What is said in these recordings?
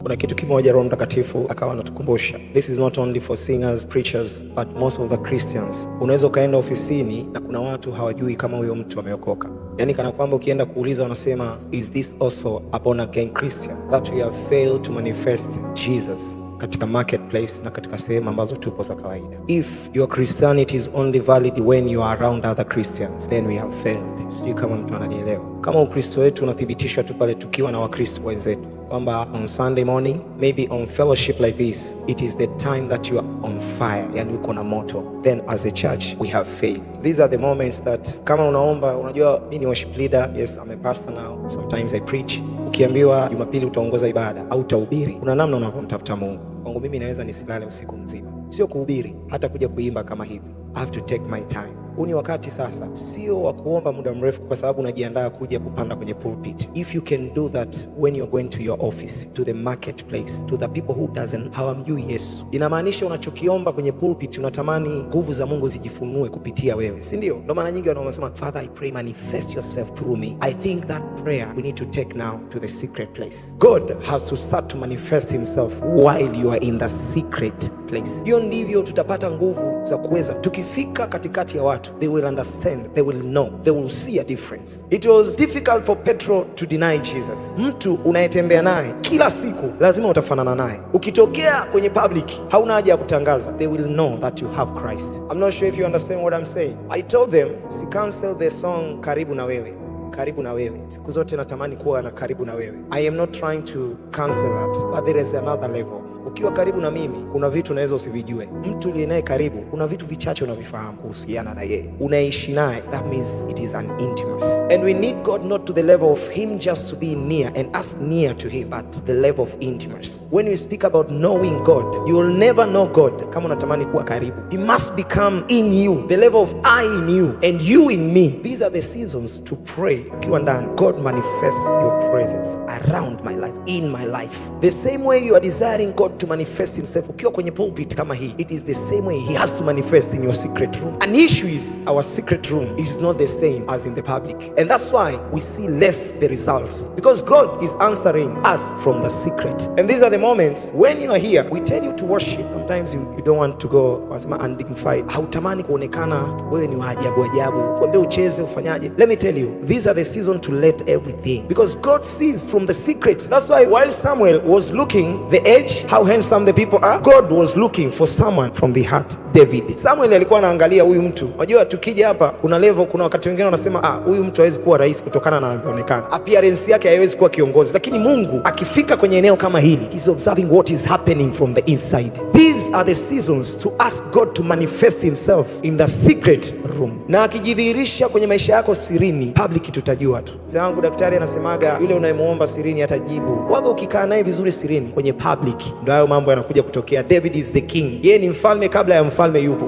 Kuna kitu kimoja Roho Mtakatifu akawa anatukumbusha. This is not only for singers, preachers, but most of the Christians. Unaweza ukaenda ofisini na kuna watu hawajui kama huyo mtu ameokoka. Yaani kana kwamba ukienda kuuliza wanasema, is this also a born again Christian? That we have failed to manifest Jesus katika marketplace na katika sehemu ambazo tupo za kawaida. If your Christianity is only valid when you are around other Christians, then we have failed. Sijui kama mtu ananielewa. Kama Ukristo wetu unathibitishwa tu pale tukiwa na Wakristo wenzetu, kwamba on Sunday morning, maybe on fellowship like this, it is the time that you are on fire, yani uko na moto, then as a church we have failed. These are the moments that kama unaomba, unajua mimi ni worship leader, yes I'm a pastor now, sometimes I preach. Ukiambiwa Jumapili utaongoza ibada au utahubiri, kuna namna unavyomtafuta Mungu. Kwangu mimi naweza nisilale usiku mzima, sio kuhubiri, hata kuja kuimba kama hivi. I have to take my time. Huu ni wakati sasa, sio wa kuomba muda mrefu kwa sababu unajiandaa kuja kupanda kwenye pulpit. If you can do that when you're going to your office, to the marketplace, to the people who hawamjui Yesu, inamaanisha unachokiomba kwenye pulpit unatamani nguvu za Mungu zijifunue kupitia wewe, si ndio? Ndio maana nyingi wanasema, Father I pray manifest yourself through me. I think that prayer we need to take now to the secret place. God has to start to manifest himself while you are in the secret place. Hiyo ndivyo tutapata nguvu za kuweza, tukifika katikati ya watu, they will understand, they will know, they will see a difference. It was difficult for Petro to deny Jesus. Mtu unayetembea naye kila siku lazima utafanana naye. Ukitokea kwenye public hauna haja ya kutangaza, they will know that you have Christ. I'm not sure if you understand what I'm saying. I told them, si cancel the song Karibu na Wewe. Karibu na Wewe. Siku zote natamani kuwa na karibu na wewe. I am not trying to cancel that, but there is another level. Ukiwa karibu na mimi, kuna vitu unaweza usivijue. Mtu uliye naye karibu, kuna vitu vichache unavifahamu kuhusiana na yeye. Unaishi naye, that means it is an intimacy. And we need God not to the level of him just to be near and us near to him, but the level of intimacy. When we speak about knowing God, you will never know God kama unatamani kuwa karibu. He must become in you, the level of I in you and you in me. These are the seasons to pray. Ukiwa ndani, God manifests your presence around my life, in my life. The same way you are desiring God to manifest himself ukiwa kwenye pulpit kama hii, it is the same way he has to manifest in your secret room. An issue is our secret room is not the same as in the public, and that's why we see less the results, because God is answering us from the secret. And these are the moments when you are here, we tell you to worship. Sometimes you don't want to go wasema undignified, hautamani kuonekana wewe ni wa ajabu ajabu, kwambie ucheze ufanyaje. Let me tell you, these are the season to let everything, because God sees from the secret. That's why while Samuel was looking the edge, how handsome the people are, God was looking for someone from the heart. David, Samuel alikuwa anaangalia huyu mtu. Unajua tukija hapa kuna level, kuna wakati wengine wanasema huyu mtu hawezi kuwa rais kutokana na anavyoonekana, appearance yake haiwezi kuwa kiongozi, lakini Mungu akifika kwenye eneo kama hili, he's observing what is happening from the inside. These are the seasons to ask God to manifest himself in the secret room, na akijidhihirisha kwenye maisha yako sirini, public tutajua tu. Mzee wangu daktari anasemaga, yule unayemuomba sirini atajibu. Waga ukikaa naye vizuri sirini, kwenye public ndio hayo mambo yanakuja kutokea. David is the king. Yeye ni mfalme kabla ya mfalme yupo.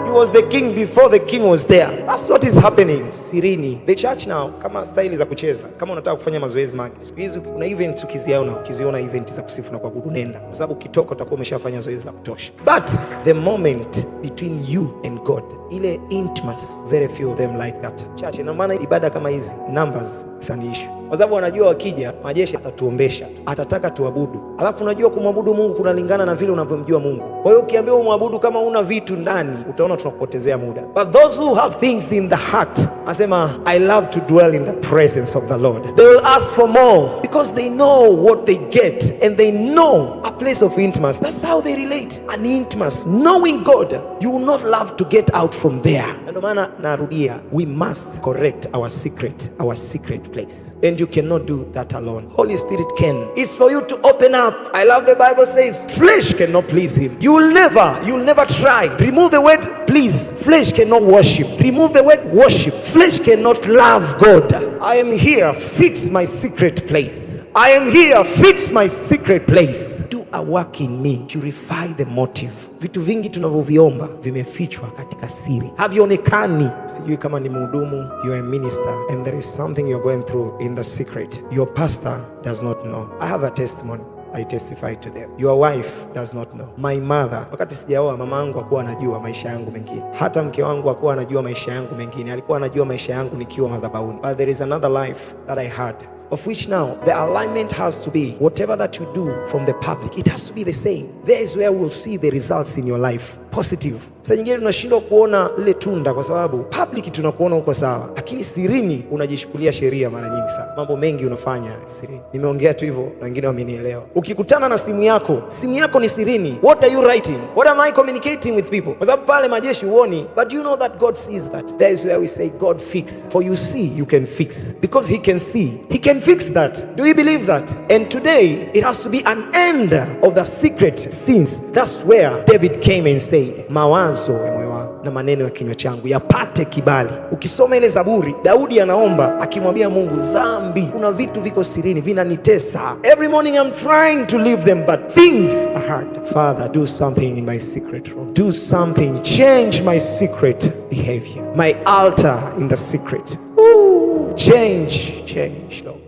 He was the king before the king was there. That's what is happening sirini. The church now, kama style za kucheza, kama unataka kufanya mazoezi magi, siku hizi kuna events ukiziona event za kusifu na kuabudu, nenda, kwa sababu ukitoka utakuwa umeshafanya zoezi la kutosha. But the moment between you and God, ile intimacy, very few of them like that. Church, na maana ibada kama hizi, numbers is an issue, kwa sababu wanajua wakija majeshi atatuombesha, atataka tuabudu. Alafu unajua kumwabudu Mungu kunalingana na vile unavyomjua Mungu. Kwa hiyo ukiambiwa umwabudu kama una vitu ndani, utaona tunapotezea muda. But those who have things in the heart, asema I love to dwell in the presence of the Lord, they will ask for more, because they know what they get and they know a place of intimacy. That's how they relate. An intimacy, knowing God, you will not love to get out from there. Ndio maana narudia, we must correct our secret place. And you cannot do that alone. Holy Spirit can. It's for you to open up. I love the Bible says, flesh cannot please him. You'll never try. Remove the word please. Flesh cannot worship. Remove the word worship. Flesh cannot love God. I am here, fix my secret place. I am here, fix my secret place. Do a work in me, purify the motive. Vitu vingi tunavyoviomba vimefichwa katika siri, havionekani. Sijui kama ni mhudumu, you are a minister and there is something you're going through in the secret. Your pastor does not know. I have a testimony. I testify to them. Your wife does not know. My mother, wakati sijaoa mama yangu hakuwa anajua maisha yangu mengine. Hata mke wangu hakuwa anajua maisha yangu mengine. Alikuwa anajua maisha yangu nikiwa madhabahuni. But there is another life that I had of which now the alignment has to be whatever that you do from the public, it has to be the same. There is where we'll see the results in your life positive. Sasa nyingine tunashindwa kuona lile tunda kwa sababu public tunakuona uko sawa, lakini sirini unajishukulia sheria mara nyingi sana. Mambo mengi unafanya sirini. Nimeongea tu hivyo na wengine wamenielewa. Ukikutana na simu yako ni sirini. What are you writing? What am I communicating with people? Kwa sababu pale majeshi huoni, but you know that God sees that. There is where we say God fix. For you see, you can fix. Because he can see, he can fix that. Do you believe that? And today, it has to be an end of the secret sins. That's where David came and said, mawazo ya moyo wangu na maneno ya kinywa changu yapate kibali. Ukisoma ile Zaburi, Daudi anaomba akimwambia Mungu, dhambi, kuna vitu viko sirini vinanitesa. Every morning I'm trying to leave them, but things are hard. Father, do something in my secret room. Do something. Change my secret behavior. My altar in the secret. Ooh, change, Lord.